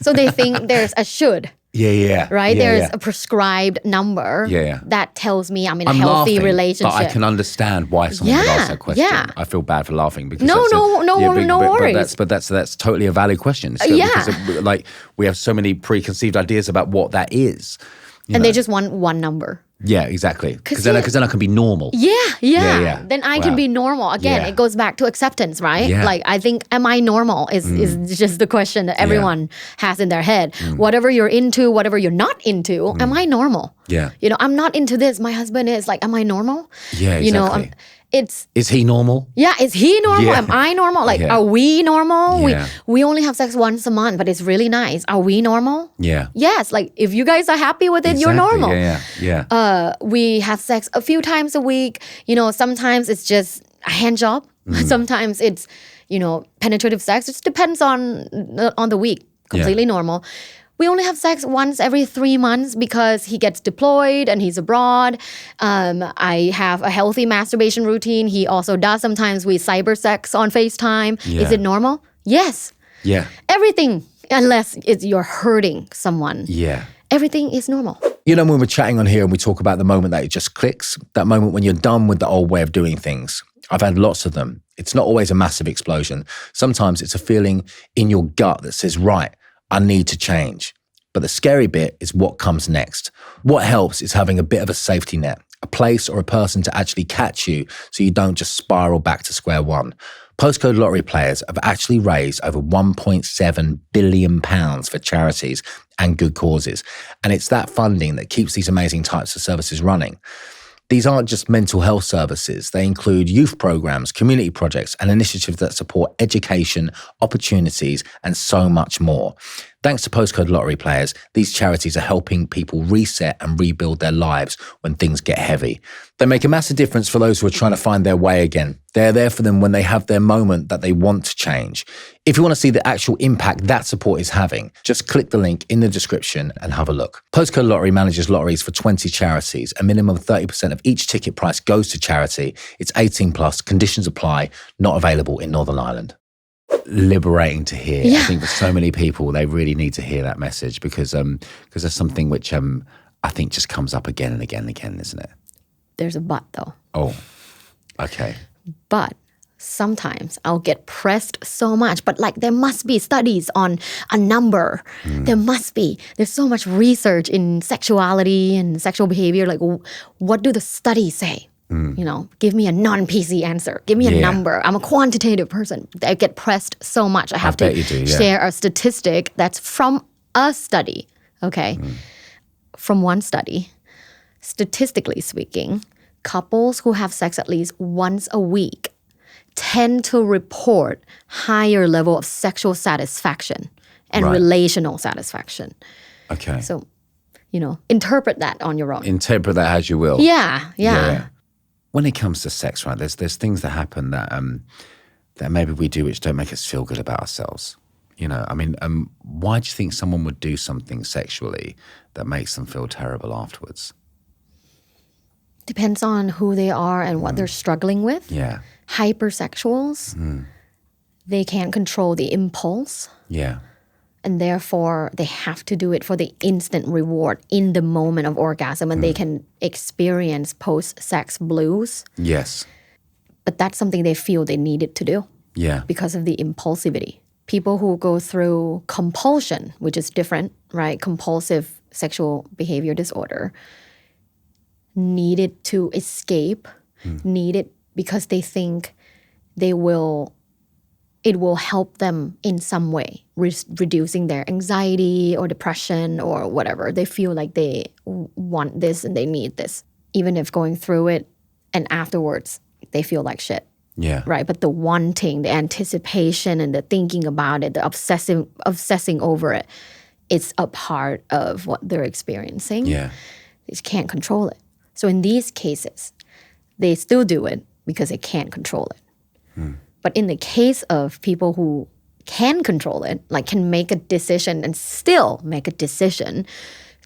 So they think there's a should. Yeah. Right? There's a prescribed number that tells me I'm in a healthy relationship. But I can understand why someone would ask that question. I feel bad for laughing because no worries. But that's totally a valid question. Because like we have so many preconceived ideas about what that is. And they just want one number. Yeah, exactly. Because then I can be normal. Yeah. Then I can be normal. Again, it goes back to acceptance, right? Yeah. Like I think, am I normal is just the question that everyone has in their head. Whatever you're into, whatever you're not into, am I normal? Yeah. You know, I'm not into this. My husband is like, am I normal? Yeah, exactly. You know, is he normal? Yeah, is he normal? Yeah. Am I normal? Like, are we normal? Yeah. We only have sex once a month, but it's really nice. Are we normal? Yeah. Yes, like if you guys are happy with it, you're normal. Yeah. We have sex a few times a week. You know, sometimes it's just a hand job. Sometimes it's, you know, penetrative sex. It just depends on the week. Completely normal. We only have sex once every 3 months because he gets deployed and he's abroad. I have a healthy masturbation routine. He also does. Sometimes we cyber sex on FaceTime. Is it normal? Yes. Yeah. Everything, unless you're hurting someone. Yeah. Everything is normal. You know, when we're chatting on here and we talk about the moment that it just clicks, that moment when you're done with the old way of doing things. I've had lots of them. It's not always a massive explosion. Sometimes it's a feeling in your gut that says, right, I need to change. But the scary bit is what comes next. What helps is having a bit of a safety net, a place or a person to actually catch you so you don't just spiral back to square one. Postcode lottery players have actually raised over £1.7 billion for charities and good causes. And it's that funding that keeps these amazing types of services running. These aren't just mental health services. They include youth programs, community projects, and initiatives that support education, opportunities, and so much more. Thanks to Postcode Lottery players, these charities are helping people reset and rebuild their lives when things get heavy. They make a massive difference for those who are trying to find their way again. They're there for them when they have their moment that they want to change. If you want to see the actual impact that support is having, just click the link in the description and have a look. Postcode Lottery manages lotteries for 20 charities. A minimum of 30% of each ticket price goes to charity. It's 18 plus, conditions apply, not available in Northern Ireland. Liberating to hear. Yeah. I think for so many people, they really need to hear that message because there's something which I think just comes up again and again and again, isn't it? There's a but though. Oh, okay. But sometimes I'll get pressed so much, but like there must be studies on a number. There's so much research in sexuality and sexual behavior. Like what do the studies say? You know, give me a non-PC answer. Give me a number. I'm a quantitative person. I get pressed so much. I have to share a statistic that's from a study, okay? From one study. Statistically speaking, couples who have sex at least once a week tend to report higher level of sexual satisfaction and relational satisfaction. Okay. So, you know, interpret that on your own. Interpret that as you will. Yeah. When it comes to sex, right, there's things that happen that maybe we do which don't make us feel good about ourselves. You know, I mean, why do you think someone would do something sexually that makes them feel terrible afterwards? Depends on who they are and what they're struggling with. Yeah. Hypersexuals, they can't control the impulse. Yeah. And therefore, they have to do it for the instant reward in the moment of orgasm. And they can experience post-sex blues. Yes. But that's something they feel they needed to do. Yeah. Because of the impulsivity. People who go through compulsion, which is different, right? Compulsive sexual behavior disorder, needed to escape, needed because they think it will help them in some way, reducing their anxiety or depression or whatever. They feel like they want this and they need this. Even if going through it and afterwards, they feel like shit. Yeah. Right? But the wanting, the anticipation and the thinking about it, the obsessing over it, it's a part of what they're experiencing. Yeah. They just can't control it. So in these cases, they still do it because they can't control it. But in the case of people who can control it, like can make a decision and still make a decision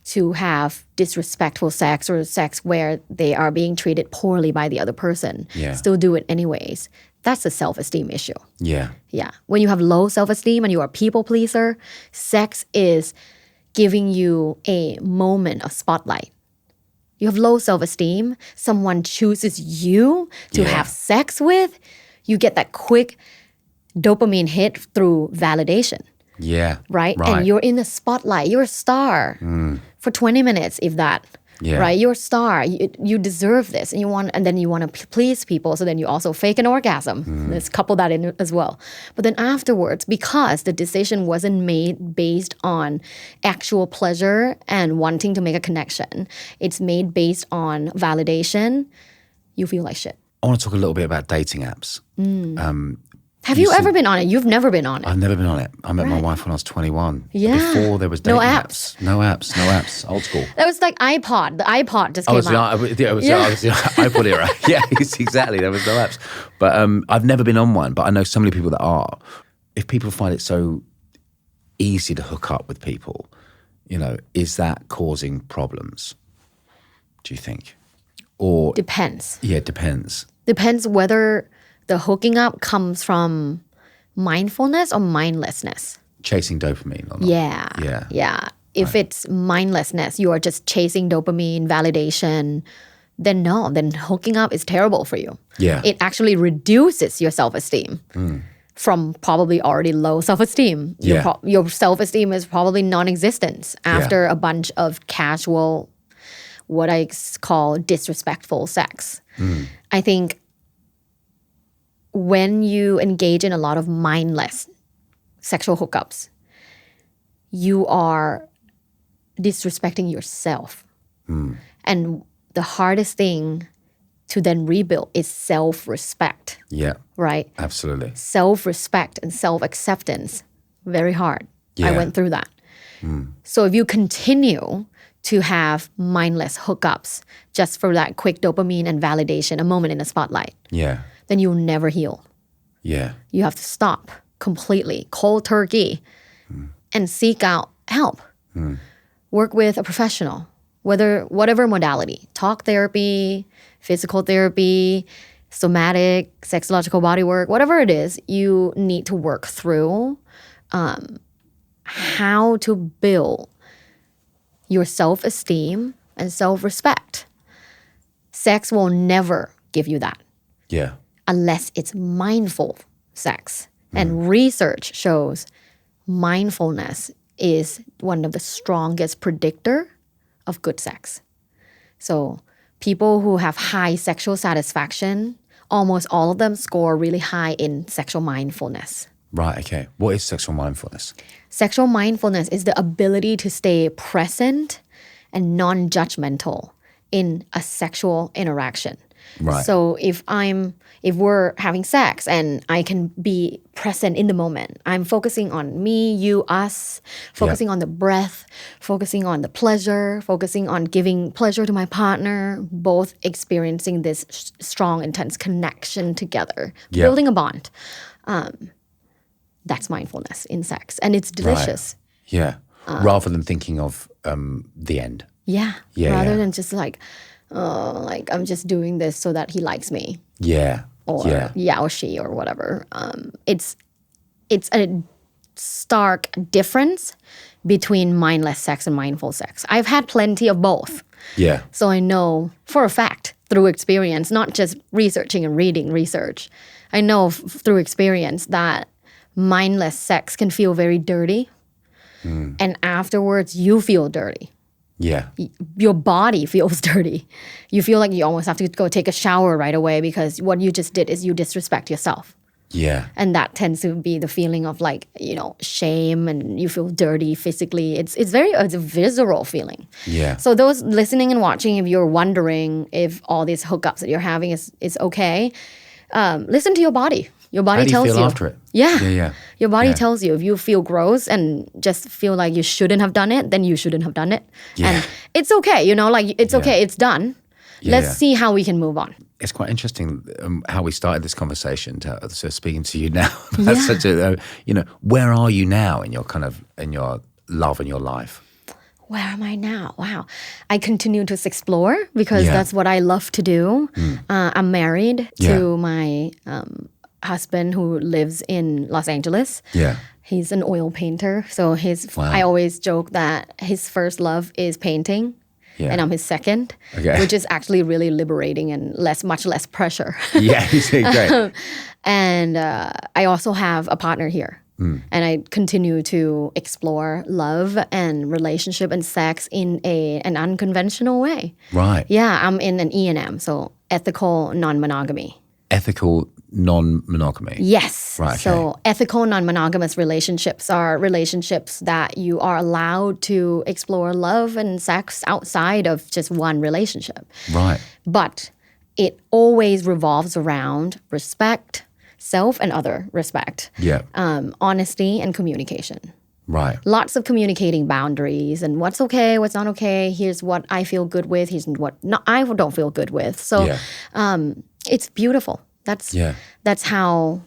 to have disrespectful sex or sex where they are being treated poorly by the other person, still do it anyways, that's a self-esteem issue. Yeah. Yeah. When you have low self-esteem and you're a people pleaser, sex is giving you a moment of spotlight. You have low self-esteem, someone chooses you to have sex with, you get that quick dopamine hit through validation. Yeah. Right? And you're in the spotlight. You're a star for 20 minutes, if that. Yeah. Right? You're a star. You deserve this. And then you want to please people. So then you also fake an orgasm. Let's couple that in as well. But then afterwards, because the decision wasn't made based on actual pleasure and wanting to make a connection, it's made based on validation, you feel like shit. I want to talk a little bit about dating apps. Have you ever been on it? You've never been on it. I've never been on it. I met my wife when I was 21. Yeah. Before there was dating No apps. No apps. Old school. That was like iPod. The iPod just came out. I put it right. Yeah, exactly. There was no apps. But I've never been on one, but I know so many people that are. If people find it so easy to hook up with people, you know, is that causing problems, do you think? Or Depends. Yeah, it depends. Depends whether the hooking up comes from mindfulness or mindlessness. Chasing dopamine or not? Yeah. If it's mindlessness, you are just chasing dopamine, validation, then no, then hooking up is terrible for you. Yeah. It actually reduces your self-esteem from probably already low self-esteem. Yeah. Your self-esteem is probably non-existent after a bunch of casual, what I call disrespectful sex. I think when you engage in a lot of mindless sexual hookups, you are disrespecting yourself. And the hardest thing to then rebuild is self-respect, Yeah. right? Absolutely. Self-respect and self-acceptance, very hard. I Yeah. went through that. So if you continue to have mindless hookups just for that quick dopamine and validation, a moment in the spotlight, Yeah. then you'll never heal. Yeah. You have to stop completely, cold turkey, and seek out help. Work with a professional, whatever modality, talk therapy, physical therapy, somatic, sexological bodywork, whatever it is, you need to work through how to build your self-esteem and self-respect. Sex will never give you that Yeah. unless it's mindful sex. And research shows mindfulness is one of the strongest predictor of good sex. So people who have high sexual satisfaction, almost all of them score really high in sexual mindfulness. Right. Okay. What is sexual mindfulness? Sexual mindfulness is the ability to stay present and non-judgmental in a sexual interaction. Right. So if we're having sex and I can be present in the moment, I'm focusing on me, you, us, focusing on the breath, focusing on the pleasure, focusing on giving pleasure to my partner, both experiencing this strong, intense connection together, building a bond. That's mindfulness in sex, and it's delicious. Right. Yeah. Rather than thinking of the end. Yeah. Yeah, Rather yeah. than just like I'm just doing this so that he likes me, Yeah. or yeah. or she, or whatever. It's a stark difference between mindless sex and mindful sex. I've had plenty of both, Yeah. so I know for a fact through experience, not just researching and reading research. I know through experience that mindless sex can feel very dirty, and afterwards you feel dirty. Yeah. Your body feels dirty. You feel like you almost have to go take a shower right away because what you just did is you disrespect yourself. Yeah. And that tends to be the feeling of like, shame, and you feel dirty physically. It's a visceral feeling. Yeah. So those listening and watching, if you're wondering if all these hookups that you're having is okay, listen to your body. Your body How do you tells feel you. after it? Yeah. Yeah, yeah. Your body Yeah. tells you. If you feel gross and just feel like you shouldn't have done it, then you shouldn't have done it. Yeah. And it's okay, it's okay, it's done. Let's yeah. see how we can move on. It's quite interesting how we started this conversation. So speaking to you now, that's such a where are you now in your love and your life? Where am I now? Wow. I continue to explore because that's what I love to do. I'm married to my husband who lives in Los Angeles. Yeah. He's an oil painter. So I always joke that his first love is painting. Yeah. And I'm his second, which is actually really liberating and much less pressure. Yeah, he's great. And I also have a partner here. And I continue to explore love and relationship and sex in an unconventional way. Right. Yeah, I'm in an E&M, so ethical non-monogamy. Ethical non-monogamy. Yes. Right, okay. So ethical non-monogamous relationships are relationships that you are allowed to explore love and sex outside of just one relationship. Right. But it always revolves around respect, self and other respect, Yeah. honesty and communication. Right. Lots of communicating boundaries and what's okay, what's not okay. Here's what I feel good with. Here's what I don't feel good with. So it's beautiful. That's how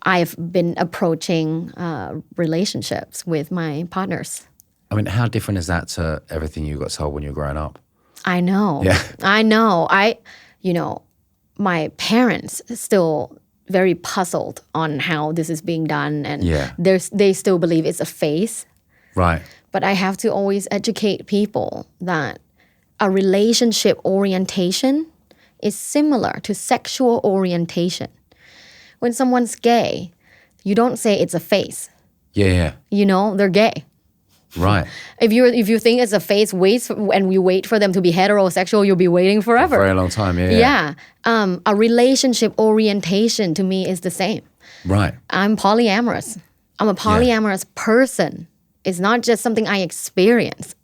I've been approaching relationships with my partners. I mean, how different is that to everything you got told when you were growing up? I know. Yeah. I know. My parents still very puzzled on how this is being done, and they still believe it's a phase. Right. But I have to always educate people that a relationship orientation is similar to sexual orientation. When someone's gay, you don't say it's a phase. Yeah. They're gay. Right. If you think it's a phase, and you wait for them to be heterosexual, you'll be waiting forever. For a very long time, yeah. A relationship orientation to me is the same. Right. I'm polyamorous. I'm a polyamorous person. It's not just something I experience.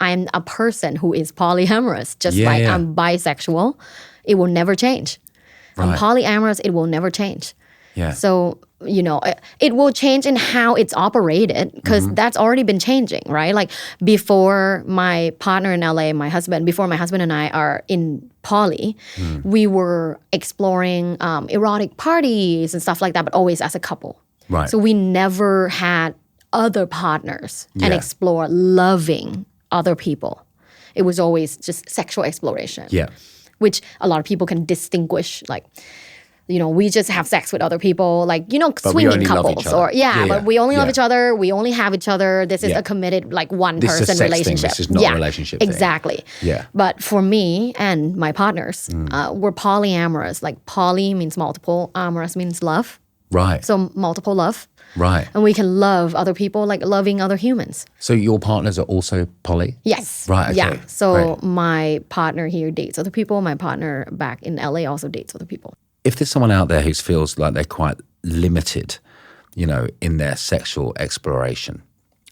I'm a person who is polyamorous, just like I'm bisexual. It will never change. Right. I'm polyamorous. It will never change. Yeah. So, it will change in how it's operated because that's already been changing, right? Like before my partner in LA, before my husband and I are in poly, we were exploring erotic parties and stuff like that, but always as a couple. Right. So we never had other partners and explore loving other people. It was always just sexual exploration. Yeah. Which a lot of people can distinguish, like, we just have sex with other people, like, swinging couples. But we only love each other. We only have each other. This is a committed, like, one-person relationship. This is not a relationship thing. Exactly. Yeah. But for me and my partners, we're polyamorous. Like, poly means multiple, amorous means love. Right. So multiple love. Right. And we can love other people like loving other humans. So your partners are also poly? Yes. Right, okay. Yeah. So Great. my partner here dates other people. My partner back in LA also dates other people. If there's someone out there who feels like they're quite limited, in their sexual exploration,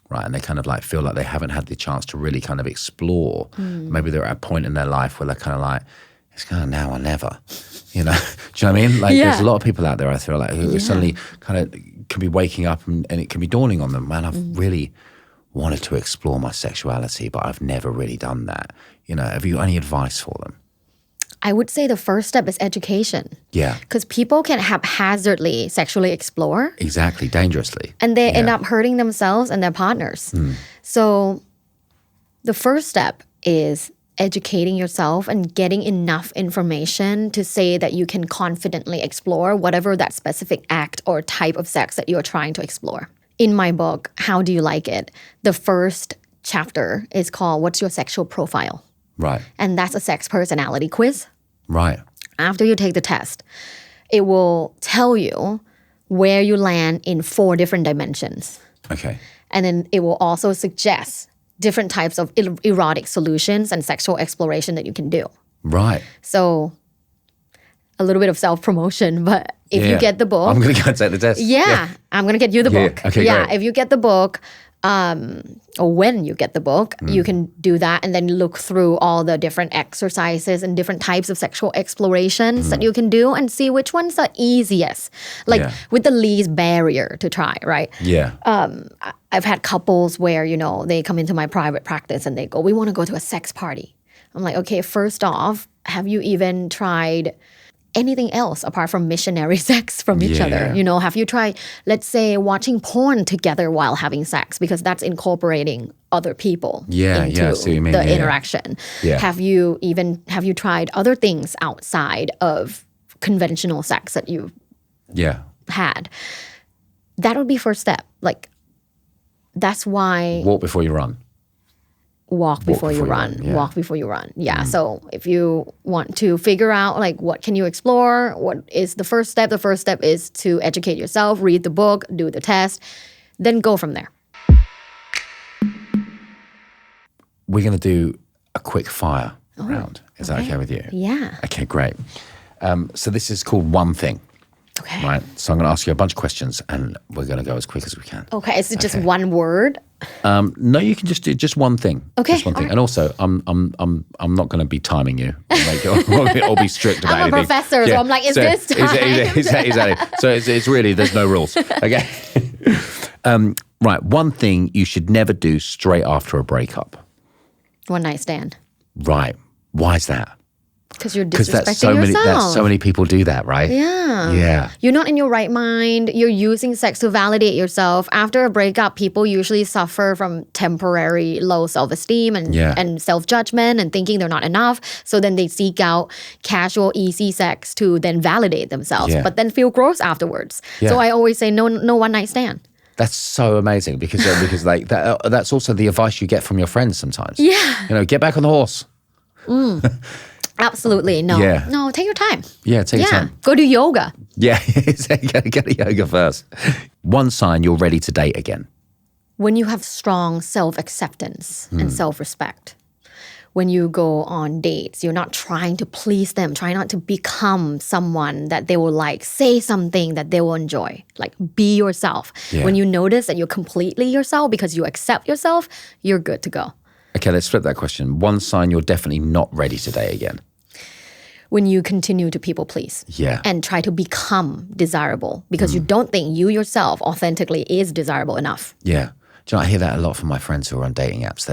right, and they kind of like feel like they haven't had the chance to really kind of explore, maybe they're at a point in their life where they're kind of like, it's kind of now or never, do you know what I mean? Like there's a lot of people out there, I feel like, who suddenly kind of can be waking up and it can be dawning on them, man, I've really wanted to explore my sexuality, but I've never really done that. Have you any advice for them? I would say the first step is education. Yeah. Because people can haphazardly sexually explore. Exactly, dangerously. And they end up hurting themselves and their partners. So the first step is educating yourself and getting enough information to say that you can confidently explore whatever that specific act or type of sex that you're trying to explore. In my book, How Do You Like It?, the first chapter is called What's Your Sexual Profile? Right. And that's a sex personality quiz. Right. After you take the test, it will tell you where you land in 4 different dimensions. Okay. And then it will also suggest different types of erotic solutions and sexual exploration that you can do. Right. So a little bit of self-promotion, but if you get the book. I'm going to go and take the test. I'm going to get you the book. Okay, great. If you get the book, or when you get the book, you can do that and then look through all the different exercises and different types of sexual explorations that you can do and see which one's the easiest, with the least barrier to try, right? Yeah. I've had couples where, they come into my private practice and they go, we want to go to a sex party. I'm like, okay, first off, have you even tried anything else apart from missionary sex from each other? Have you tried, let's say, watching porn together while having sex, because that's incorporating other people into so you mean, the interaction. Yeah. Have you tried other things outside of conventional sex that you've had? That would be first step. Like, that's why walk before you run. Walk before you run. Walk before you run. Yeah. So if you want to figure out like what can you explore, what is the first step? The first step is to educate yourself, read the book, do the test, then go from there. We're going to do a quick fire round. Is that okay with you? Yeah. Okay, great. So this is called One Thing. Okay. Right. So I'm going to ask you a bunch of questions, and we're going to go as quick as we can. Okay. Is it just one word? No, you can just do just one thing. Okay. Just one thing. Right. And also, I'm not going to be timing you or be strict about anything. I'm a professor, so I'm like, is this time? Exactly. So it's really, there's no rules. Okay. Right. One thing you should never do straight after a breakup. One night stand. Right. Why is that? Because you're disrespecting yourself. So many people do that, right? Yeah. You're not in your right mind. You're using sex to validate yourself. After a breakup, people usually suffer from temporary low self-esteem and self-judgment and thinking they're not enough. So then they seek out casual, easy sex to then validate themselves, but then feel gross afterwards. Yeah. So I always say no one night stand. That's so amazing because like that's also the advice you get from your friends sometimes. Yeah. Get back on the horse. Absolutely. No. Yeah. No, take your time. Yeah, take your Yeah. time. Go do yoga. Yeah, get a yoga first. One sign you're ready to date again. When you have strong self-acceptance and self-respect. When you go on dates, you're not trying to please them, try not to become someone that they will like, say something that they will enjoy. Like, be yourself. Yeah. When you notice that you're completely yourself because you accept yourself, you're good to go. Okay, let's flip that question. One sign you're definitely not ready to date again. When you continue to people please Yeah. and try to become desirable because you don't think you yourself authentically is desirable enough. Yeah. Do you know, I hear that a lot from my friends who are on dating apps.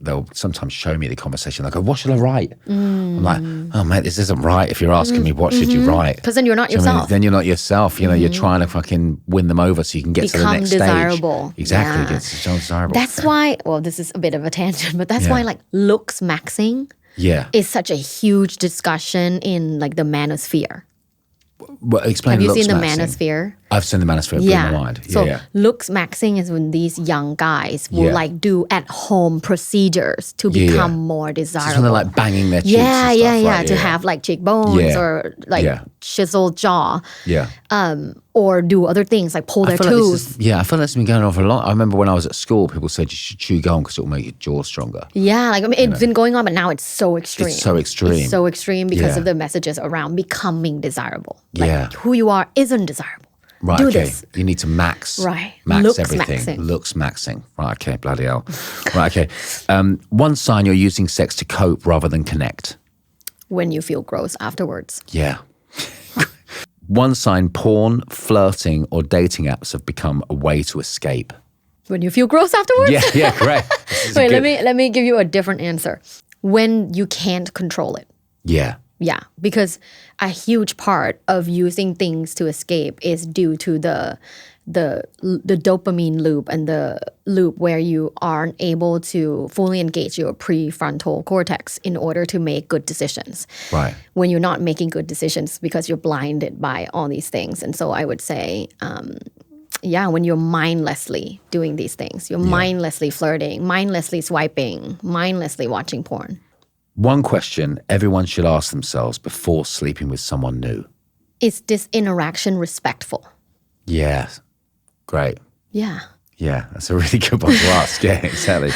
They'll sometimes show me the conversation. They go, what should I write? I'm like, oh, mate, this isn't right. If you're asking me, what should you write? Because then you're not Do you know what I mean? yourself. Then you're not yourself. You know, you're trying to fucking win them over so you can get to the next desirable. stage. Exactly. Yeah. Get so desirable. That's why, well, this is a bit of a tangent, but that's why like looks maxing yeah. is such a huge discussion in like the manosphere. Well, explain Have you looks seen the maxing. manosphere? I've seen the manosphere. Blew my mind. Yeah, So yeah. looks maxing is when these young guys will Yeah. like do at home procedures to Yeah, yeah. become more It's desirable. when they're like banging their cheeks yeah, and stuff, yeah, yeah. right? To have like cheekbones Yeah. or like Yeah. chiseled jaw, Yeah. or do other things like pull their I feel like tooth. I feel like this has been going on for a long. I remember when I was at school, people said you should chew gum because it will make your jaw stronger. Yeah, like I mean, it's been going on, but now it's so extreme. It's so extreme. It's so extreme because Yeah. of the messages around becoming desirable. Like Yeah. who you are isn't desirable. Right. Do okay. this. You need to max. Right. Max Looks everything. maxing. Looks maxing. Right. Okay. Bloody hell. Right. Okay. One sign you're using sex to cope rather than connect. When you feel gross afterwards. Yeah. One sign porn, flirting, or dating apps have become a way to escape. When you feel gross afterwards? Yeah. Yeah. Correct. This is Wait, good- let me give you a different answer. When you can't control it. Yeah. Yeah, because a huge part of using things to escape is due to the dopamine loop and the loop where you aren't able to fully engage your prefrontal cortex in order to make good decisions. Right. When you're not making good decisions because you're blinded by all these things. And so I would say, when you're mindlessly doing these things, you're mindlessly flirting, mindlessly swiping, mindlessly watching porn. One question everyone should ask themselves before sleeping with someone new. Is this interaction respectful? Yeah. Great. Yeah. Yeah, that's a really good one to ask. Yeah, exactly.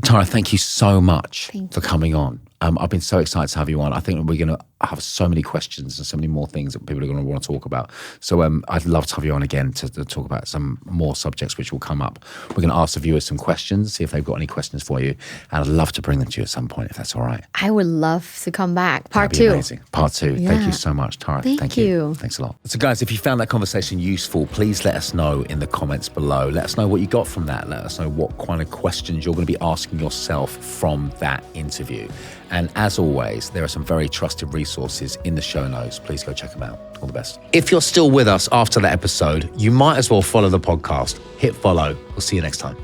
Tara, thank you so much for coming on. I've been so excited to have you on. I think we're going to have so many questions and so many more things that people are going to want to talk about. So I'd love to have you on again to talk about some more subjects which will come up. We're going to ask the viewers some questions, see if they've got any questions for you. And I'd love to bring them to you at some point, if that's all right. I would love to come back. Part That'd be 2. amazing. Part 2. Thank Yeah. you so much, Tara. Thank you. Thanks a lot. So guys, if you found that conversation useful, please let us know in the comments below. Let us know what you got from that. Let us know what kind of questions you're going to be asking yourself from that interview. And as always, there are some very trusted resources in the show notes. Please go check them out. All the best. If you're still with us after that episode, you might as well follow the podcast. Hit follow. We'll see you next time.